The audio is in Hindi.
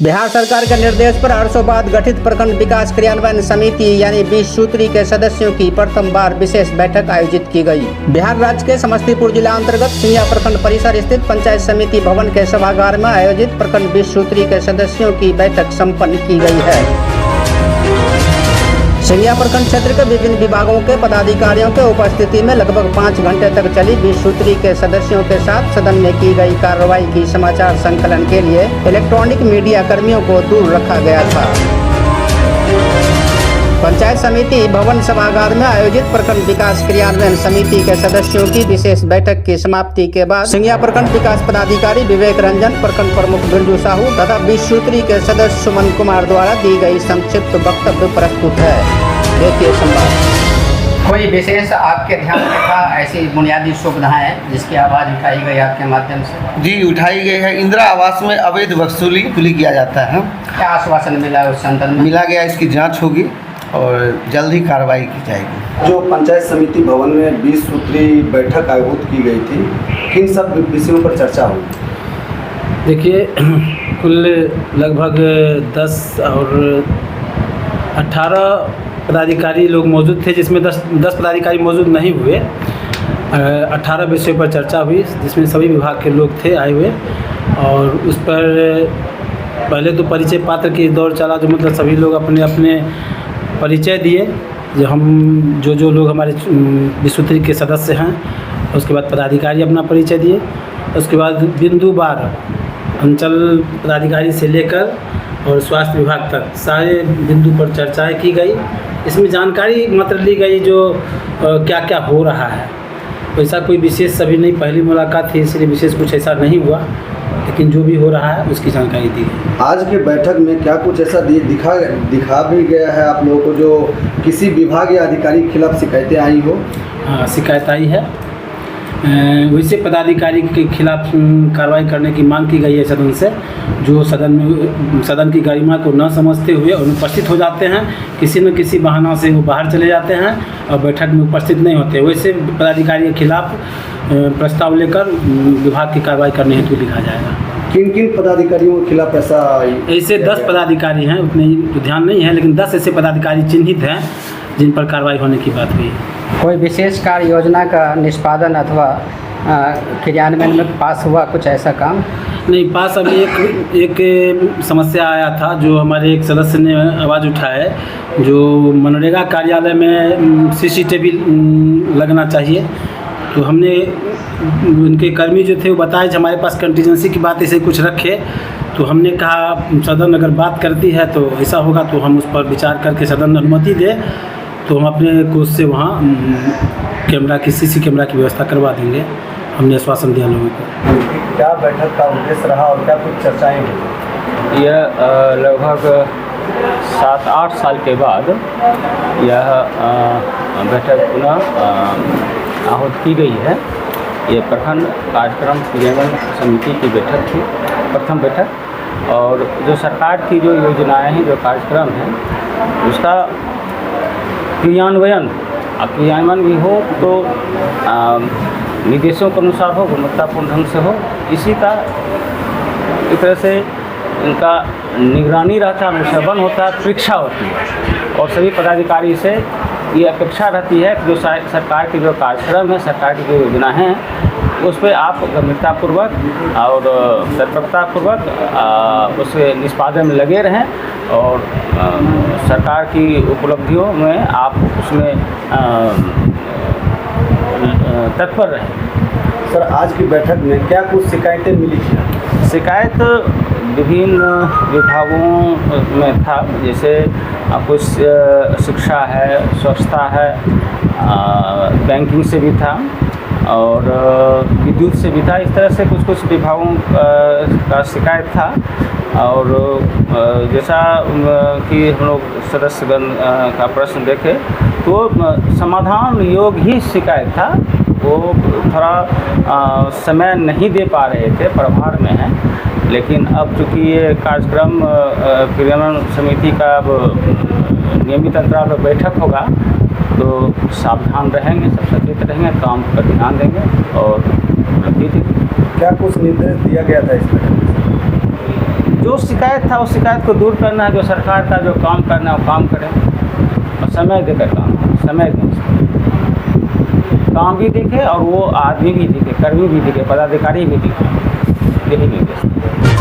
बिहार सरकार के निर्देश पर 8 बाद गठित प्रखंड विकास क्रियान्वयन समिति यानी 20 सूत्री के सदस्यों की प्रथम बार विशेष बैठक आयोजित की गई। बिहार राज्य के समस्तीपुर जिला अंतर्गत सिंघिया प्रखंड परिसर स्थित पंचायत समिति भवन के सभागार में आयोजित प्रखंड 20 सूत्री के सदस्यों की बैठक संपन्न की गई है। सिंघिया प्रखंड क्षेत्र के विभिन्न विभागों के पदाधिकारियों के उपस्थिति में लगभग 5 घंटे तक चली 20 सूत्री के सदस्यों के साथ सदन में की गई कार्रवाई की समाचार संकलन के लिए इलेक्ट्रॉनिक मीडिया कर्मियों को दूर रखा गया था। पंचायत समिति भवन सभागार में आयोजित प्रखंड विकास क्रियान्वयन समिति के सदस्यों की विशेष बैठक की समाप्ति के बाद सिंघिया प्रखंड विकास पदाधिकारी विवेक रंजन, प्रखंड प्रमुख बिरजू साहू तथा 20 सूत्री के सदस्य सुमन कुमार द्वारा दी गई संक्षिप्त वक्तव्य प्रस्तुत है। देखिए संवाद। कोई विशेष आपके ध्यान में था ऐसी बुनियादी सुविधाएं जिसकी आवाज उठाई गई आपके माध्यम से? जी, उठाई गई है। इंदिरा आवास में अवैध वसूली किया जाता है। क्या आश्वासन मिला उस संदर्भ में? मिला गया, इसकी जांच होगी और जल्द ही कार्रवाई की जाएगी। जो पंचायत समिति भवन में 20 सूत्री बैठक आयोजित की गई थी, किन सब विषयों पर चर्चा हुई? देखिए, कुल लगभग 10 और 18 पदाधिकारी लोग मौजूद थे, जिसमें 10 पदाधिकारी मौजूद नहीं हुए। 18 विषयों पर चर्चा हुई जिसमें सभी विभाग के लोग थे आए हुए, और उस पर पहले तो परिचय पात्र की दौर चला, जो मतलब सभी लोग अपने अपने परिचय दिए, जो लोग हमारे 20 सूत्री के सदस्य हैं। उसके बाद पदाधिकारी अपना परिचय दिए। उसके बाद बिंदुवार अंचल पदाधिकारी से लेकर और स्वास्थ्य विभाग तक सारे बिंदु पर चर्चाएं की गई। इसमें जानकारी मात्र ली गई जो क्या क्या हो रहा है। वैसा कोई विशेष सभी नहीं, पहली मुलाकात थी इसलिए विशेष कुछ ऐसा नहीं हुआ, लेकिन जो भी हो रहा है उसकी जानकारी दी गई। आज के बैठक में क्या कुछ ऐसा दिखा भी गया है आप लोगों को जो किसी विभाग या अधिकारी के खिलाफ शिकायतें आई हो? हाँ, शिकायत आई है। वैसे पदाधिकारी के खिलाफ कार्रवाई करने की मांग की गई है सदन से, जो सदन की गरिमा को न समझते हुए अनुपस्थित हो जाते हैं। किसी न किसी बहाना से वो बाहर चले जाते हैं और बैठक में उपस्थित नहीं होते। वैसे पदाधिकारी के खिलाफ प्रस्ताव लेकर विभाग की कार्रवाई करने हेतु लिखा जाएगा। किन किन पदाधिकारियों के खिलाफ ऐसे 10 पदाधिकारी हैं, उतने ध्यान नहीं है, लेकिन 10 ऐसे पदाधिकारी चिन्हित हैं जिन पर कार्रवाई होने की बात हुई। कोई विशेष कार्य योजना का निष्पादन अथवा क्रियान्वयन में पास हुआ कुछ ऐसा काम? नहीं, पास अभी एक समस्या आया था, जो हमारे एक सदस्य ने आवाज़ उठाया, जो मनरेगा कार्यालय में CCTV लगना चाहिए। तो हमने उनके कर्मी जो थे वो बताए कि हमारे पास कंटीजेंसी की बात ऐसे कुछ रखे। तो हमने कहा सदन अगर बात करती है तो ऐसा होगा तो हम उस पर विचार करके सदन अनुमति दे तो हम अपने कोष से वहाँ कैमरा की CC कैमरा की व्यवस्था करवा देंगे। हमने आश्वासन दिया लोगों को। क्या बैठक का उद्देश्य रहा और क्या कुछ चर्चाएं हुई? यह लगभग 7-8 साल के बाद यह बैठक पुनः आहूत की गई है। ये प्रखंड कार्यक्रम क्रियान्वयन समिति की बैठक थी, प्रथम बैठक। और जो सरकार की जो योजनाएं हैं, जो कार्यक्रम हैं, उसका क्रियान्वयन भी हो तो निर्देशों के अनुसार हो, गुणवत्तापूर्ण ढंग से हो, इसी का एक तरह से इनका निगरानी रहता है, अनुश्रवण होता है, परीक्षा होती है। और सभी पदाधिकारी से ये अपेक्षा रहती है कि जो सरकार के जो कार्यक्रम है, सरकार की जो योजना है, उस पर आप गंभीरतापूर्वक और तत्परतापूर्वक उसके निष्पादन में लगे रहें और सरकार की उपलब्धियों में आप उसमें तत्पर रहें। सर, आज की बैठक में क्या कुछ शिकायतें मिली थी? शिकायत विभिन्न विभागों में था, जैसे कुछ शिक्षा है, स्वच्छता है, बैंकिंग से भी था और विद्युत से भी था। इस तरह से कुछ विभागों का शिकायत था। और जैसा कि हम लोग सदस्यगण का प्रश्न देखे तो समाधान योग्य ही शिकायत था। वो थोड़ा समय नहीं दे पा रहे थे, प्रभार में है। लेकिन अब चूँकि ये कार्यक्रम क्रियान्वयन समिति का अब नियमित अंतराल पर बैठक होगा तो सावधान रहेंगे, सब सचेत रहेंगे, काम पर ध्यान देंगे और क्या कुछ निर्देश दिया गया था इसमें? जो शिकायत था उस शिकायत को दूर करना है, जो सरकार का जो काम करना है वो काम करें और समय देकर काम करें, समय दें उसको। काम भी दिखे और वो आदमी भी दिखे, कर्मी भी दिखे, पदाधिकारी भी दिखे, यही निर्देश।